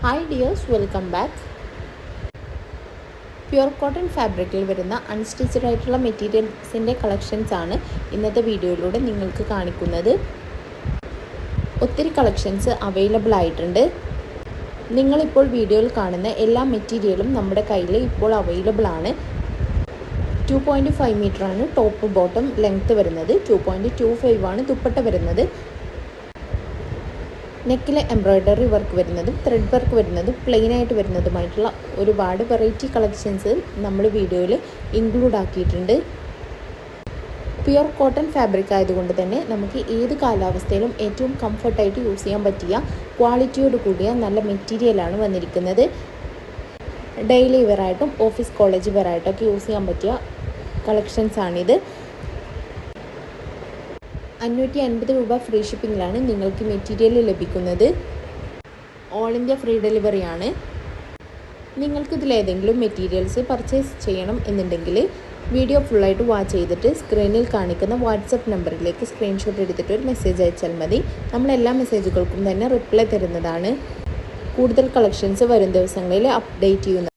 Hi dears, welcome back. Pure cotton ഫാബ്രിക്കിൽ വരുന്ന unstitched ആയിട്ടുള്ള മെറ്റീരിയൽസിൻ്റെ കളക്ഷൻസ് ആണ് ഇന്നത്തെ വീഡിയോയിലൂടെ നിങ്ങൾക്ക് കാണിക്കുന്നത്. ഒത്തിരി കളക്ഷൻസ് അവൈലബിൾ ആയിട്ടുണ്ട്. നിങ്ങളിപ്പോൾ വീഡിയോയിൽ കാണുന്ന എല്ലാ മെറ്റീരിയലും നമ്മുടെ കയ്യിൽ ഇപ്പോൾ അവൈലബിൾ ആണ്. 2.5 മീറ്ററാണ് ടോപ്പ് ബോട്ടം ലെങ്ത്ത് വരുന്നത്. 2.25 ആണ് ദുപ്പട്ട വരുന്നത്. നെക്കിലെ എംബ്രോയ്ഡറി വർക്ക് വരുന്നതും ത്രെഡ് വർക്ക് വരുന്നതും പ്ലെയിൻ ആയിട്ട് വരുന്നതുമായിട്ടുള്ള ഒരുപാട് വെറൈറ്റി കളക്ഷൻസ് നമ്മൾ വീഡിയോയിൽ ഇൻക്ലൂഡ് ആക്കിയിട്ടുണ്ട്. പ്യുർ കോട്ടൺ ഫാബ്രിക് ആയതുകൊണ്ട് തന്നെ നമുക്ക് ഏത് കാലാവസ്ഥയിലും ഏറ്റവും കംഫർട്ടായിട്ട് യൂസ് ചെയ്യാൻ പറ്റിയ ക്വാളിറ്റിയോട് കൂടിയ നല്ല മെറ്റീരിയലാണ് വന്നിരിക്കുന്നത്. ഡെയിലി വെയർ ആയിട്ടും ഓഫീസ് കോളേജ് വെയർ ആയിട്ടൊക്കെ യൂസ് ചെയ്യാൻ പറ്റിയ കളക്ഷൻസ് ആണിത്. 550 രൂപ ഫ്രീ ഷിപ്പിങ്ങിലാണ് നിങ്ങൾക്ക് മെറ്റീരിയൽ ലഭിക്കുന്നത്. ഓൾ ഇന്ത്യ ഫ്രീ ഡെലിവറിയാണ്. നിങ്ങൾക്കിതിലേതെങ്കിലും മെറ്റീരിയൽസ് പർച്ചേസ് ചെയ്യണം എന്നുണ്ടെങ്കിൽ വീഡിയോ ഫുള്ളായിട്ട് വാച്ച് ചെയ്തിട്ട് സ്ക്രീനിൽ കാണിക്കുന്ന വാട്സപ്പ് നമ്പറിലേക്ക് സ്ക്രീൻഷോട്ട് എടുത്തിട്ട് ഒരു മെസ്സേജ് അയച്ചാൽ മതി. നമ്മളെല്ലാ മെസ്സേജുകൾക്കും തന്നെ റിപ്ലൈ തരുന്നതാണ്. കൂടുതൽ കളക്ഷൻസ് വരും ദിവസങ്ങളിൽ അപ്ഡേറ്റ് ചെയ്യുന്നത്.